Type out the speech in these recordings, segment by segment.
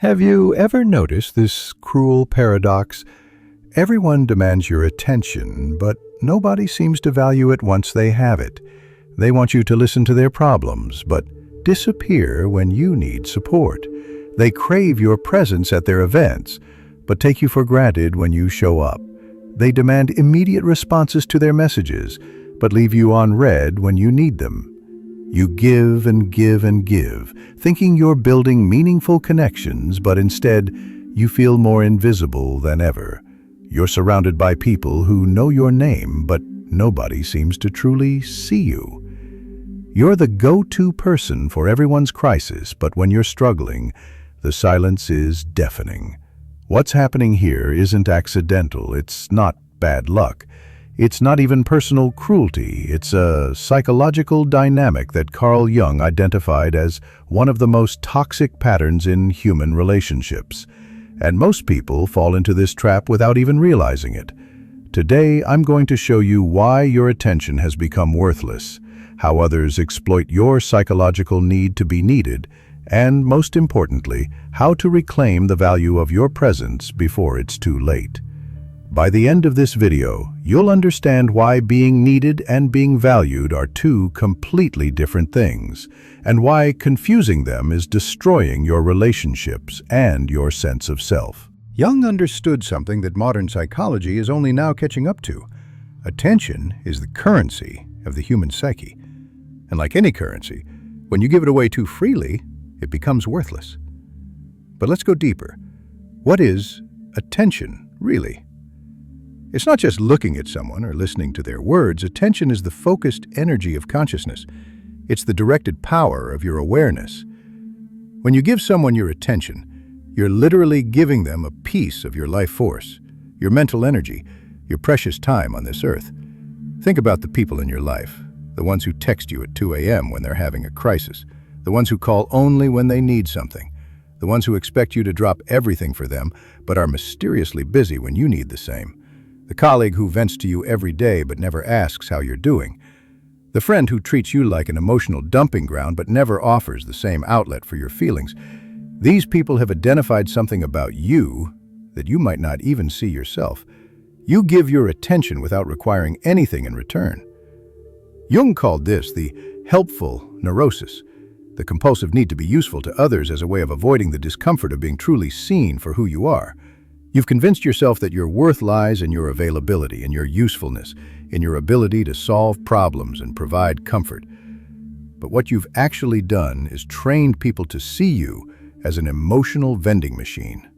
Have you ever noticed this cruel paradox? Everyone demands your attention, but nobody seems to value it once they have it. They want you to listen to their problems, but disappear when you need support. They crave your presence at their events, but take you for granted when you show up. They demand immediate responses to their messages, but leave you on read when you need them. You give and give and give, thinking you're building meaningful connections, but instead, you feel more invisible than ever. You're surrounded by people who know your name, but nobody seems to truly see you. You're the go-to person for everyone's crisis, but when you're struggling, the silence is deafening. What's happening here isn't accidental, it's not bad luck. It's not even personal cruelty, it's a psychological dynamic that Carl Jung identified as one of the most toxic patterns in human relationships. And most people fall into this trap without even realizing it. Today, I'm going to show you why your attention has become worthless, how others exploit your psychological need to be needed, and most importantly, how to reclaim the value of your presence before it's too late. By the end of this video, you'll understand why being needed and being valued are two completely different things, and why confusing them is destroying your relationships and your sense of self. Jung understood something that modern psychology is only now catching up to. Attention is the currency of the human psyche. And like any currency, when you give it away too freely, it becomes worthless. But let's go deeper. What is attention, really? It's not just looking at someone or listening to their words. Attention is the focused energy of consciousness. It's the directed power of your awareness. When you give someone your attention, you're literally giving them a piece of your life force, your mental energy, your precious time on this earth. Think about the people in your life, the ones who text you at 2 a.m. when they're having a crisis, the ones who call only when they need something, the ones who expect you to drop everything for them but are mysteriously busy when you need the same. The colleague who vents to you every day but never asks how you're doing. The friend who treats you like an emotional dumping ground but never offers the same outlet for your feelings. These people have identified something about you that you might not even see yourself. You give your attention without requiring anything in return. Jung called this the helpful neurosis, the compulsive need to be useful to others as a way of avoiding the discomfort of being truly seen for who you are. You've convinced yourself that your worth lies in your availability, in your usefulness, in your ability to solve problems and provide comfort. But what you've actually done is trained people to see you as an emotional vending machine.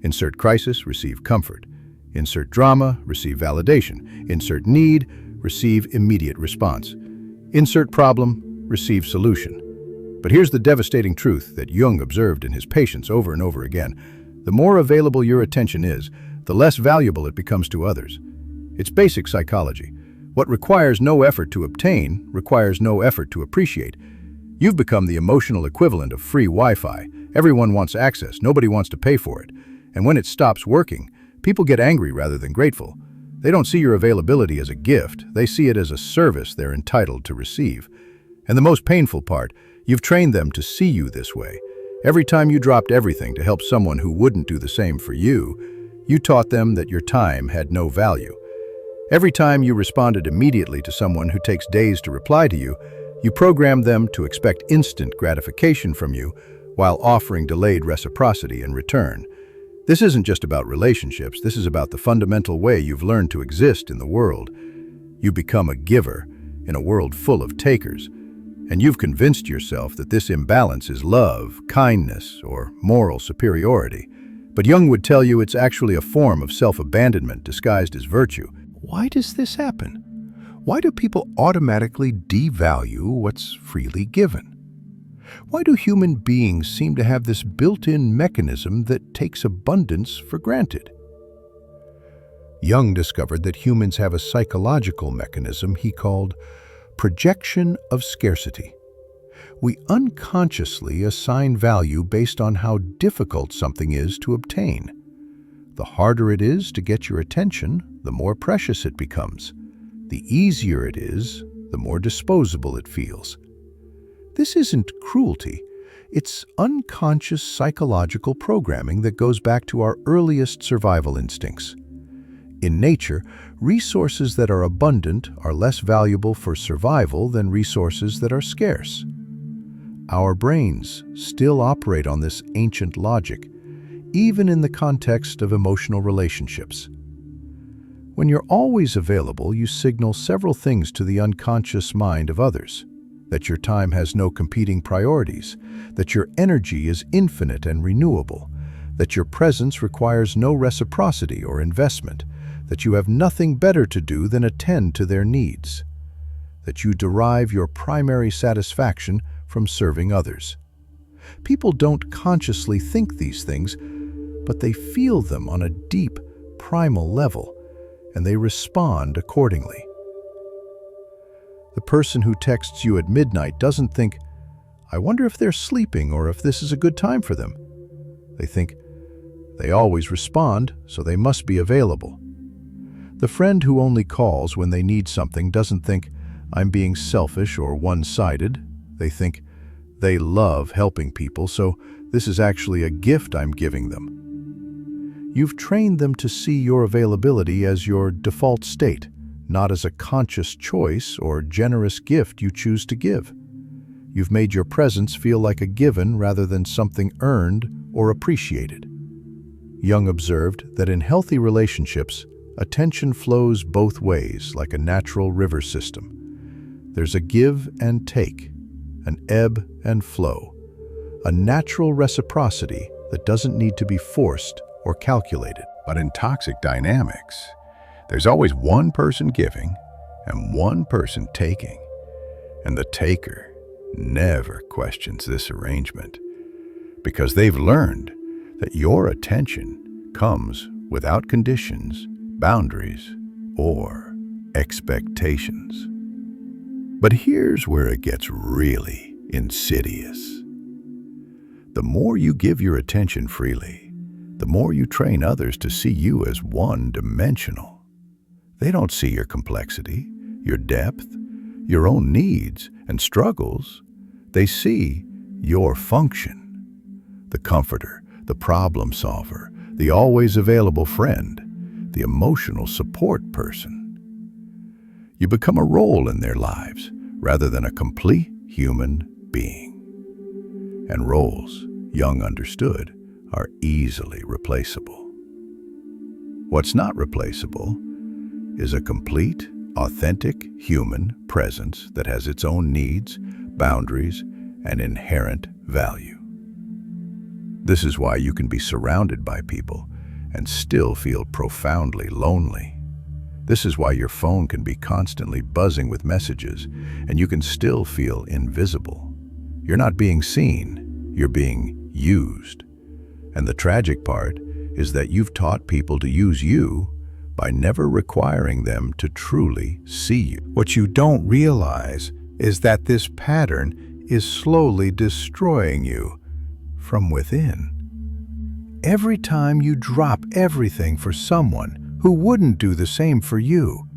Insert crisis, receive comfort. Insert drama, receive validation. Insert need, receive immediate response. Insert problem, receive solution. But here's the devastating truth that Jung observed in his patients over and over again. The more available your attention is, the less valuable it becomes to others. It's basic psychology. What requires no effort to obtain requires no effort to appreciate. You've become the emotional equivalent of free Wi-Fi. Everyone wants access, nobody wants to pay for it. And when it stops working, people get angry rather than grateful. They don't see your availability as a gift, they see it as a service they're entitled to receive. And the most painful part, you've trained them to see you this way. Every time you dropped everything to help someone who wouldn't do the same for you, you taught them that your time had no value. Every time you responded immediately to someone who takes days to reply to you, you programmed them to expect instant gratification from you while offering delayed reciprocity in return. This isn't just about relationships, this is about the fundamental way you've learned to exist in the world. You become a giver in a world full of takers. And you've convinced yourself that this imbalance is love, kindness, or moral superiority. But Jung would tell you it's actually a form of self-abandonment disguised as virtue. Why does this happen? Why do people automatically devalue what's freely given? Why do human beings seem to have this built-in mechanism that takes abundance for granted? Jung discovered that humans have a psychological mechanism he called projection of scarcity. We unconsciously assign value based on how difficult something is to obtain. The harder it is to get your attention, the more precious it becomes. The easier it is, the more disposable it feels. This isn't cruelty. It's unconscious psychological programming that goes back to our earliest survival instincts. In nature, resources that are abundant are less valuable for survival than resources that are scarce. Our brains still operate on this ancient logic, even in the context of emotional relationships. When you're always available, you signal several things to the unconscious mind of others: that your time has no competing priorities, that your energy is infinite and renewable, that your presence requires no reciprocity or investment, that you have nothing better to do than attend to their needs, that you derive your primary satisfaction from serving others. People don't consciously think these things, but they feel them on a deep, primal level, and they respond accordingly. The person who texts you at midnight doesn't think, "I wonder if they're sleeping or if this is a good time for them." They think, "They always respond, so they must be available." The friend who only calls when they need something doesn't think, "I'm being selfish or one-sided." They think, "They love helping people, so this is actually a gift I'm giving them." You've trained them to see your availability as your default state, not as a conscious choice or generous gift you choose to give. You've made your presence feel like a given rather than something earned or appreciated. Jung observed that in healthy relationships, attention flows both ways like a natural river system. There's a give and take, an ebb and flow, a natural reciprocity that doesn't need to be forced or calculated. But in toxic dynamics, there's always one person giving and one person taking, and the taker never questions this arrangement because they've learned that your attention comes without conditions, boundaries, or expectations. But here's where it gets really insidious. The more you give your attention freely, the more you train others to see you as one-dimensional. They don't see your complexity, your depth, your own needs and struggles. They see your function. The comforter, the problem solver, the always available friend, the emotional support person. You become a role in their lives rather than a complete human being. And roles, Jung understood, are easily replaceable. What's not replaceable is a complete, authentic human presence that has its own needs, boundaries, and inherent value. This is why you can be surrounded by people and still feel profoundly lonely. This is why your phone can be constantly buzzing with messages and you can still feel invisible. You're not being seen, you're being used. And the tragic part is that you've taught people to use you by never requiring them to truly see you. What you don't realize is that this pattern is slowly destroying you from within. Every time you drop everything for someone who wouldn't do the same for you,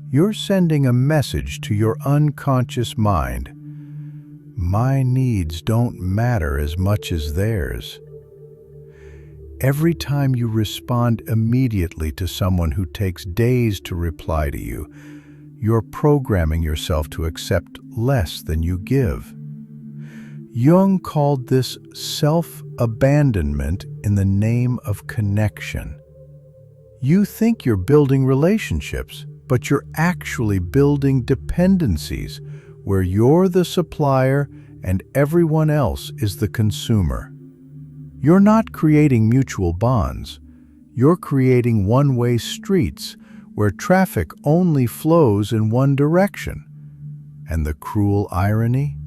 you're sending a message to your unconscious mind. My needs don't matter as much as theirs. Every time you respond immediately to someone who takes days to reply to you, you're programming yourself to accept less than you give. Jung called this self-abandonment in the name of connection. You think you're building relationships, but you're actually building dependencies where you're the supplier and everyone else is the consumer. You're not creating mutual bonds. You're creating one-way streets where traffic only flows in one direction. And the cruel irony?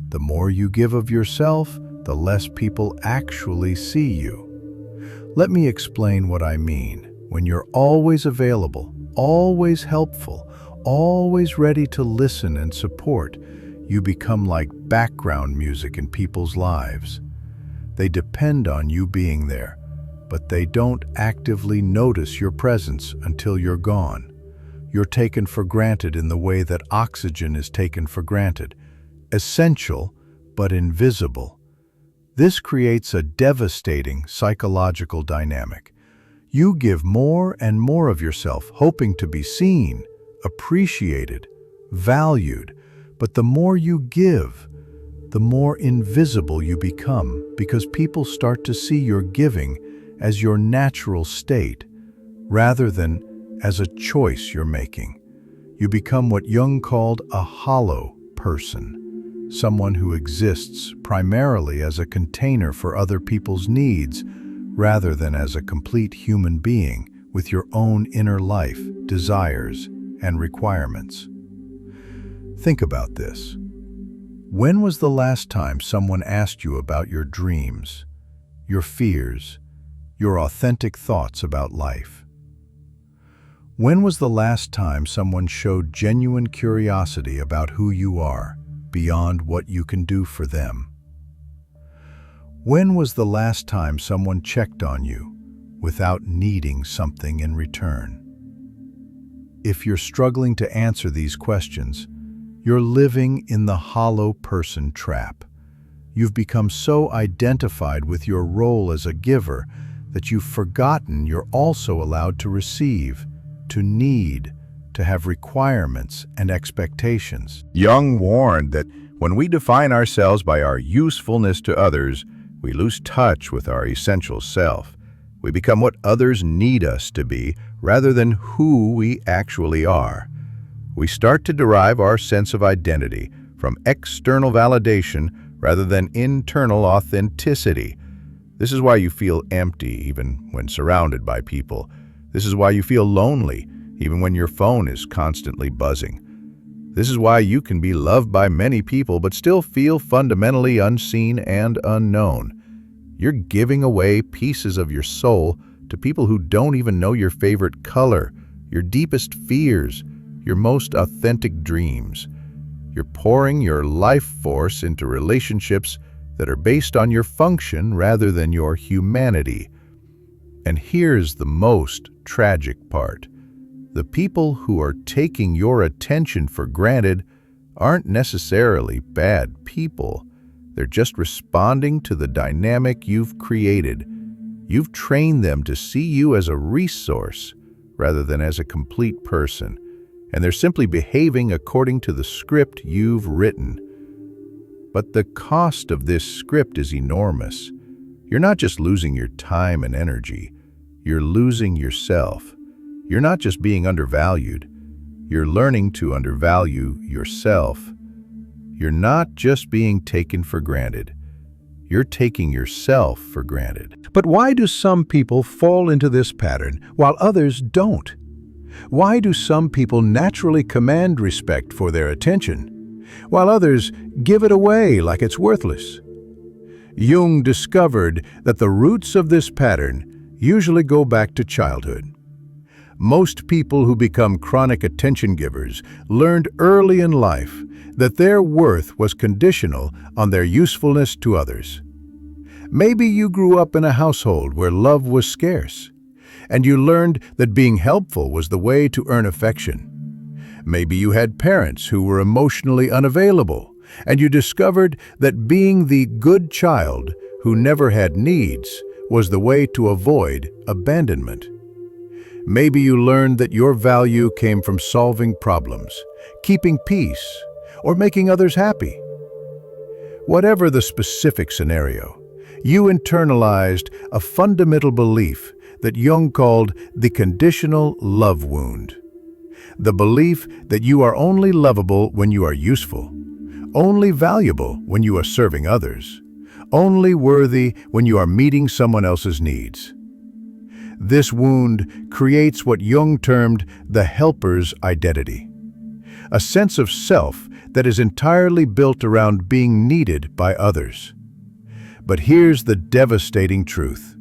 The more you give of yourself, the less people actually see you. Let me explain what I mean. When you're always available, always helpful, always ready to listen and support, you become like background music in people's lives. They depend on you being there, but they don't actively notice your presence until you're gone. You're taken for granted in the way that oxygen is taken for granted. Essential, but invisible. This creates a devastating psychological dynamic. You give more and more of yourself, hoping to be seen, appreciated, valued. But the more you give, the more invisible you become, because people start to see your giving as your natural state, rather than as a choice you're making. You become what Jung called a hollow person, someone who exists primarily as a container for other people's needs, rather than as a complete human being with your own inner life, desires, and requirements. Think about this. When was the last time someone asked you about your dreams, your fears, your authentic thoughts about life? When was the last time someone showed genuine curiosity about who you are, beyond what you can do for them? When was the last time someone checked on you without needing something in return? If you're struggling to answer these questions, you're living in the hollow person trap. You've become so identified with your role as a giver that you've forgotten you're also allowed to receive, to need, to have requirements and expectations. Jung warned that when we define ourselves by our usefulness to others, we lose touch with our essential self. We become what others need us to be rather than who we actually are. We start to derive our sense of identity from external validation rather than internal authenticity. This is why you feel empty even when surrounded by people. This is why you feel lonely even when your phone is constantly buzzing. This is why you can be loved by many people but still feel fundamentally unseen and unknown. You're giving away pieces of your soul to people who don't even know your favorite color, your deepest fears, your most authentic dreams. You're pouring your life force into relationships that are based on your function rather than your humanity. And here's the most tragic part. The people who are taking your attention for granted aren't necessarily bad people. They're just responding to the dynamic you've created. You've trained them to see you as a resource rather than as a complete person. And they're simply behaving according to the script you've written. But the cost of this script is enormous. You're not just losing your time and energy, you're losing yourself. You're not just being undervalued, you're learning to undervalue yourself. You're not just being taken for granted, you're taking yourself for granted. But why do some people fall into this pattern while others don't? Why do some people naturally command respect for their attention, while others give it away like it's worthless? Jung discovered that the roots of this pattern usually go back to childhood. Most people who become chronic attention givers learned early in life that their worth was conditional on their usefulness to others. Maybe you grew up in a household where love was scarce, and you learned that being helpful was the way to earn affection. Maybe you had parents who were emotionally unavailable, and you discovered that being the good child who never had needs was the way to avoid abandonment. Maybe you learned that your value came from solving problems, keeping peace, or making others happy. Whatever the specific scenario, you internalized a fundamental belief that Jung called the conditional love wound. The belief that you are only lovable when you are useful, only valuable when you are serving others, only worthy when you are meeting someone else's needs. This wound creates what Jung termed the helper's identity, a sense of self that is entirely built around being needed by others. But here's the devastating truth.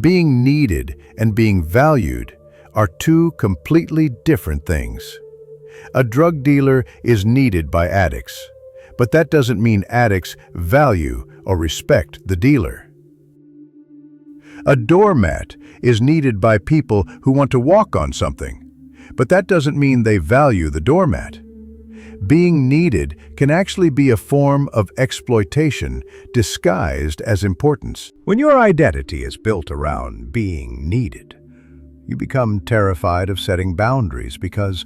Being needed and being valued are two completely different things. A drug dealer is needed by addicts, but that doesn't mean addicts value or respect the dealer. A doormat is needed by people who want to walk on something, but that doesn't mean they value the doormat. being needed can actually be a form of exploitation disguised as importance. When your identity is built around being needed, you become terrified of setting boundaries because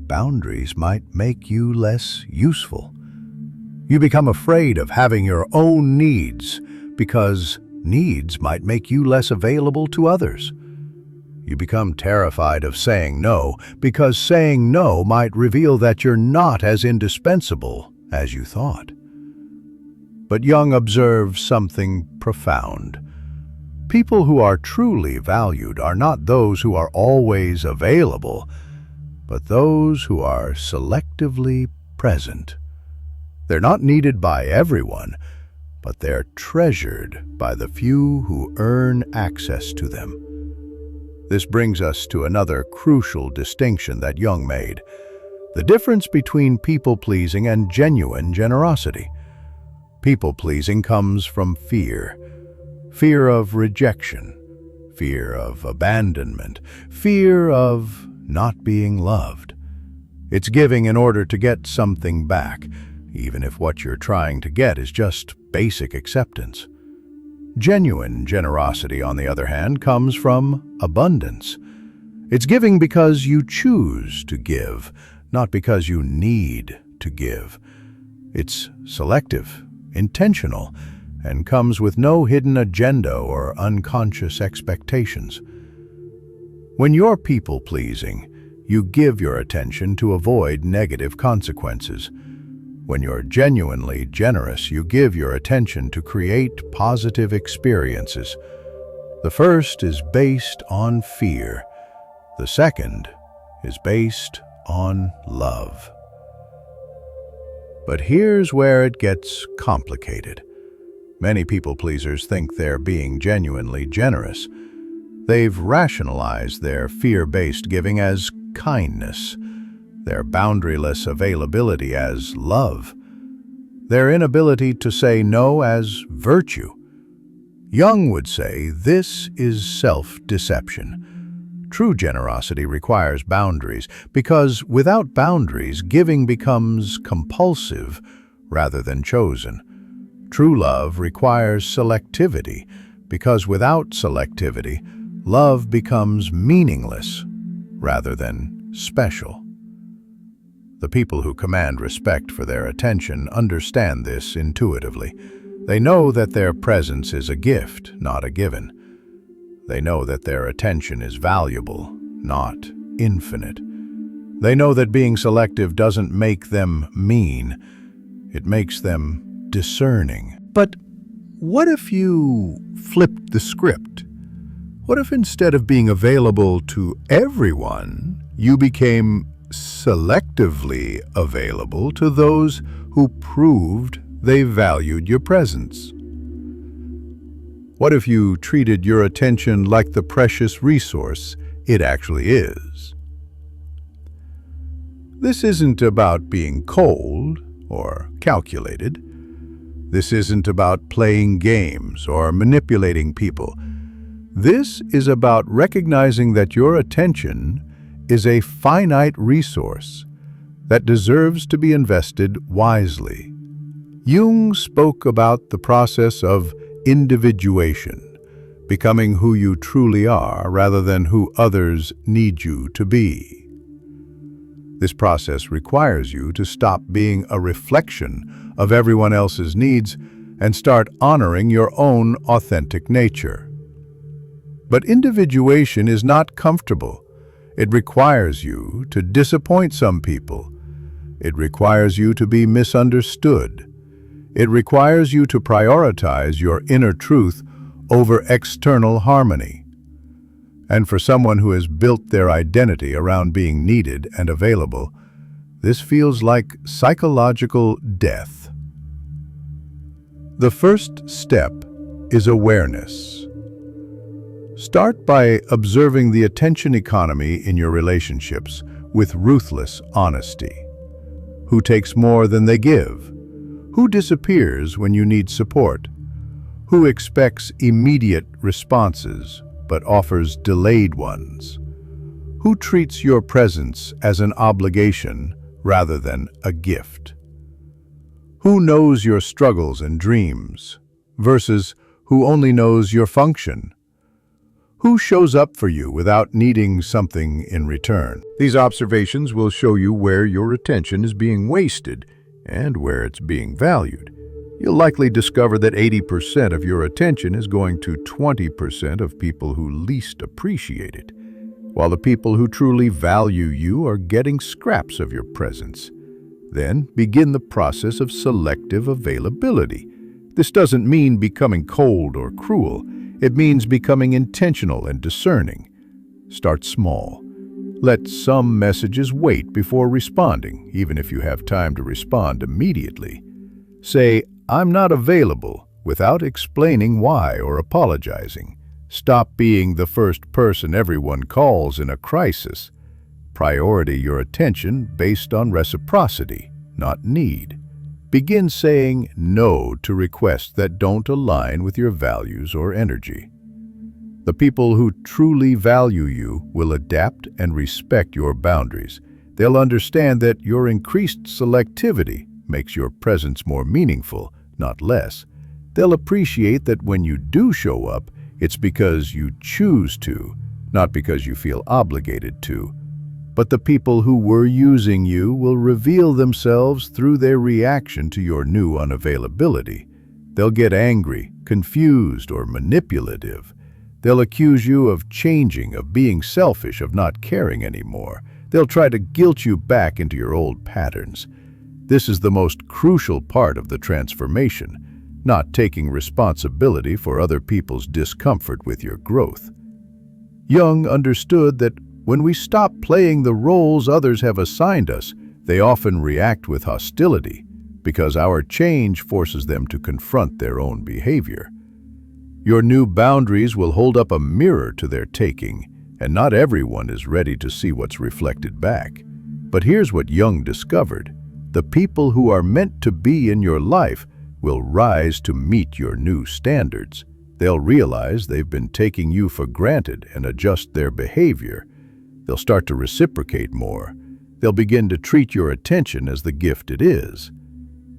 boundaries might make you less useful. You become afraid of having your own needs because needs might make you less available to others. You become terrified of saying no because saying no might reveal that you're not as indispensable as you thought. But Jung observes something profound. People who are truly valued are not those who are always available, but those who are selectively present. They're not needed by everyone, but they're treasured by the few who earn access to them. This brings us to another crucial distinction that Jung made: the difference between people-pleasing and genuine generosity. People-pleasing comes from fear. Fear of rejection, fear of abandonment, fear of not being loved. It's giving in order to get something back, even if what you're trying to get is just basic acceptance. Genuine generosity, on the other hand, comes from abundance. It's giving because you choose to give, not because you need to give. It's selective, intentional, and comes with no hidden agenda or unconscious expectations. When you're people-pleasing, you give your attention to avoid negative consequences. When you're genuinely generous, you give your attention to create positive experiences. The first is based on fear. The second is based on love. But here's where it gets complicated. Many people-pleasers think they're being genuinely generous. They've rationalized their fear-based giving as kindness, their boundaryless availability as love, their inability to say no as virtue. Jung would say this is self-deception. True generosity requires boundaries, because without boundaries, giving becomes compulsive rather than chosen. True love requires selectivity, because without selectivity, love becomes meaningless rather than special. The people who command respect for their attention understand this intuitively. They know that their presence is a gift, not a given. They know that their attention is valuable, not infinite. They know that being selective doesn't make them mean. It makes them discerning. But what if you flipped the script? What if instead of being available to everyone, you became selectively available to those who proved they valued your presence? What if you treated your attention like the precious resource it actually is? This isn't about being cold or calculated. This isn't about playing games or manipulating people. This is about recognizing that your attention is a finite resource that deserves to be invested wisely. Jung spoke about the process of individuation, becoming who you truly are rather than who others need you to be. This process requires you to stop being a reflection of everyone else's needs and start honoring your own authentic nature. But individuation is not comfortable. It requires you to disappoint some people. It requires you to be misunderstood. It requires you to prioritize your inner truth over external harmony. And for someone who has built their identity around being needed and available, this feels like psychological death. The first step is awareness. Start by observing the attention economy in your relationships with ruthless honesty. Who takes more than they give? Who disappears when you need support? Who expects immediate responses but offers delayed ones? Who treats your presence as an obligation rather than a gift? Who knows your struggles and dreams versus who only knows your function? Who shows up for you without needing something in return? These observations will show you where your attention is being wasted and where it's being valued. You'll likely discover that 80% of your attention is going to 20% of people who least appreciate it, while the people who truly value you are getting scraps of your presence. Then begin the process of selective availability. This doesn't mean becoming cold or cruel. It means becoming intentional and discerning. Start small. Let some messages wait before responding, even if you have time to respond immediately. Say, "I'm not available," without explaining why or apologizing. Stop being the first person everyone calls in a crisis. Priority your attention based on reciprocity, not need. Begin saying no to requests that don't align with your values or energy. The people who truly value you will adapt and respect your boundaries. They'll understand that your increased selectivity makes your presence more meaningful, not less. They'll appreciate that when you do show up, it's because you choose to, not because you feel obligated to. But the people who were using you will reveal themselves through their reaction to your new unavailability. They'll get angry, confused, or manipulative. They'll accuse you of changing, of being selfish, of not caring anymore. They'll try to guilt you back into your old patterns. This is the most crucial part of the transformation, not taking responsibility for other people's discomfort with your growth. Jung understood that when we stop playing the roles others have assigned us, they often react with hostility because our change forces them to confront their own behavior. Your new boundaries will hold up a mirror to their taking, and not everyone is ready to see what's reflected back. But here's what Jung discovered. The people who are meant to be in your life will rise to meet your new standards. They'll realize they've been taking you for granted and adjust their behavior. They'll start to reciprocate more. They'll begin to treat your attention as the gift it is.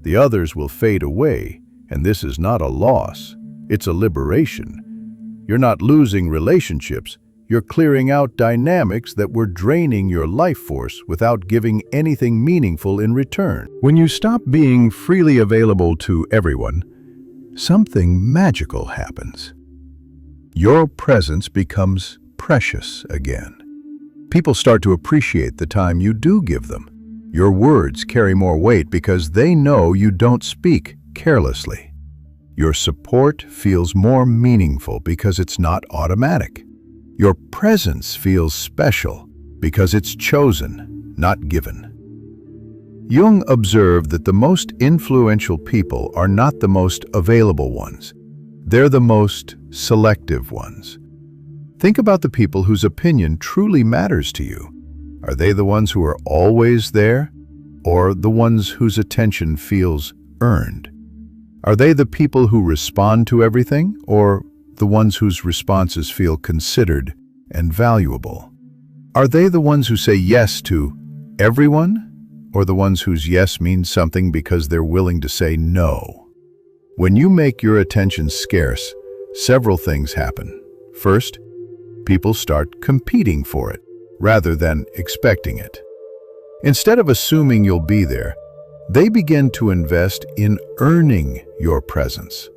The others will fade away, and this is not a loss. It's a liberation. You're not losing relationships. You're clearing out dynamics that were draining your life force without giving anything meaningful in return. When you stop being freely available to everyone, something magical happens. Your presence becomes precious again. People start to appreciate the time you do give them. Your words carry more weight because they know you don't speak carelessly. Your support feels more meaningful because it's not automatic. Your presence feels special because it's chosen, not given. Jung observed that the most influential people are not the most available ones. They're the most selective ones. Think about the people whose opinion truly matters to you. Are they the ones who are always there, or the ones whose attention feels earned? Are they the people who respond to everything, or the ones whose responses feel considered and valuable? Are they the ones who say yes to everyone, or the ones whose yes means something because they're willing to say no? When you make your attention scarce, several things happen. First, people start competing for it rather than expecting it. Instead of assuming you'll be there, they begin to invest in earning your presence.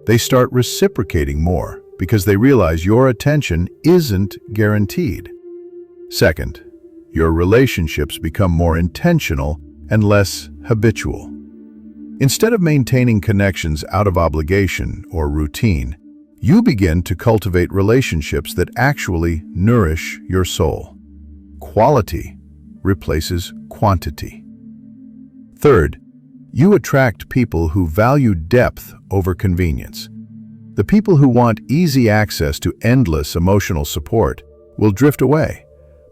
They start reciprocating more because they realize your attention isn't guaranteed. Second, your relationships become more intentional and less habitual. Instead of maintaining connections out of obligation or routine, you begin to cultivate relationships that actually nourish your soul. Quality replaces quantity. Third, you attract people who value depth over convenience. The people who want easy access to endless emotional support will drift away,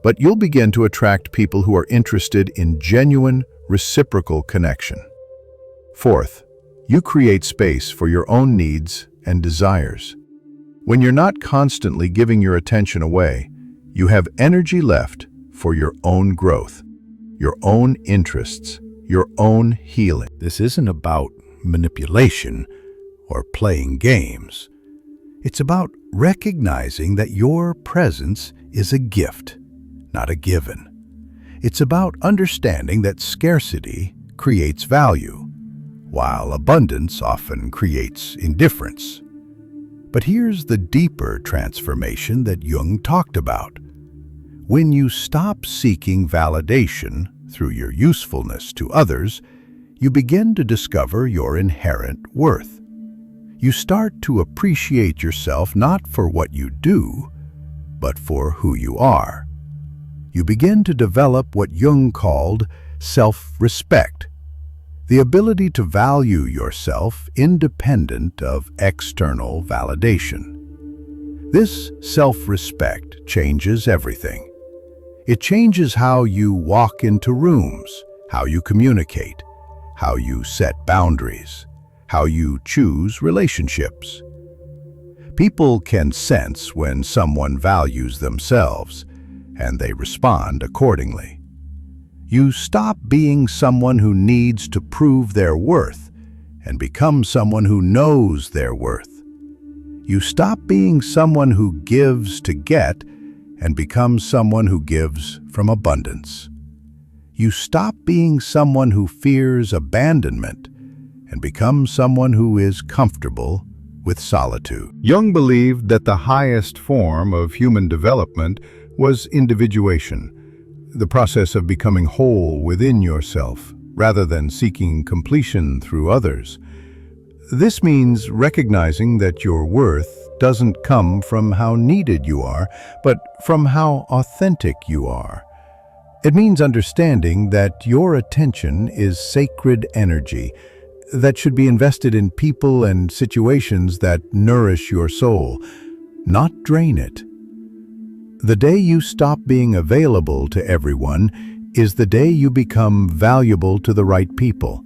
but you'll begin to attract people who are interested in genuine, reciprocal connection. Fourth, you create space for your own needs and desires. When you're not constantly giving your attention away, you have energy left for your own growth. your own interests, your own healing. This isn't about manipulation or playing games. It's about recognizing that your presence is a gift, not a given. It's about understanding that scarcity creates value, while abundance often creates indifference. But here's the deeper transformation that Jung talked about. When you stop seeking validation through your usefulness to others, you begin to discover your inherent worth. You start to appreciate yourself not for what you do, but for who you are. You begin to develop what Jung called self-respect, the ability to value yourself independent of external validation. This self-respect changes everything. It changes how you walk into rooms, how you communicate, how you set boundaries, how you choose relationships. People can sense when someone values themselves, and they respond accordingly. You stop being someone who needs to prove their worth and become someone who knows their worth. You stop being someone who gives to get and become someone who gives from abundance. You stop being someone who fears abandonment and become someone who is comfortable with solitude. Jung believed that the highest form of human development was individuation, the process of becoming whole within yourself, rather than seeking completion through others. This means recognizing that your worth doesn't come from how needed you are, but from how authentic you are. It means understanding that your attention is sacred energy that should be invested in people and situations that nourish your soul, not drain it. The day you stop being available to everyone is the day you become valuable to the right people.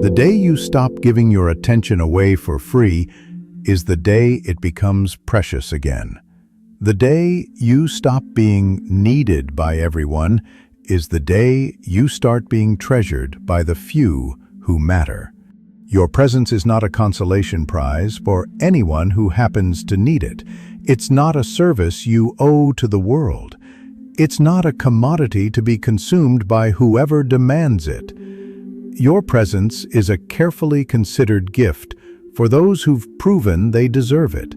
The day you stop giving your attention away for free is the day it becomes precious again. The day you stop being needed by everyone is the day you start being treasured by the few who matter. Your presence is not a consolation prize for anyone who happens to need it. It's not a service you owe to the world. It's not a commodity to be consumed by whoever demands it. Your presence is a carefully considered gift for those who've proven they deserve it.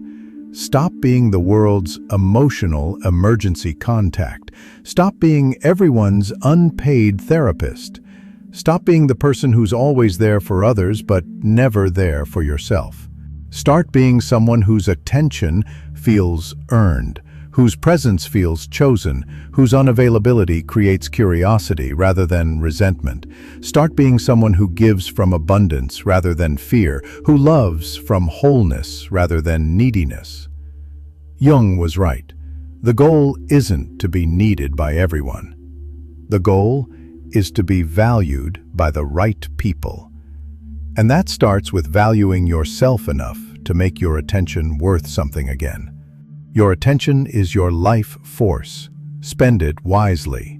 Stop being the world's emotional emergency contact. Stop being everyone's unpaid therapist. Stop being the person who's always there for others but never there for yourself. Start being someone whose attention feels earned, whose presence feels chosen, whose unavailability creates curiosity rather than resentment. Start being someone who gives from abundance rather than fear, who loves from wholeness rather than neediness. Jung was right. The goal isn't to be needed by everyone. The goal is to be valued by the right people. And that starts with valuing yourself enough to make your attention worth something again. Your attention is your life force. Spend it wisely.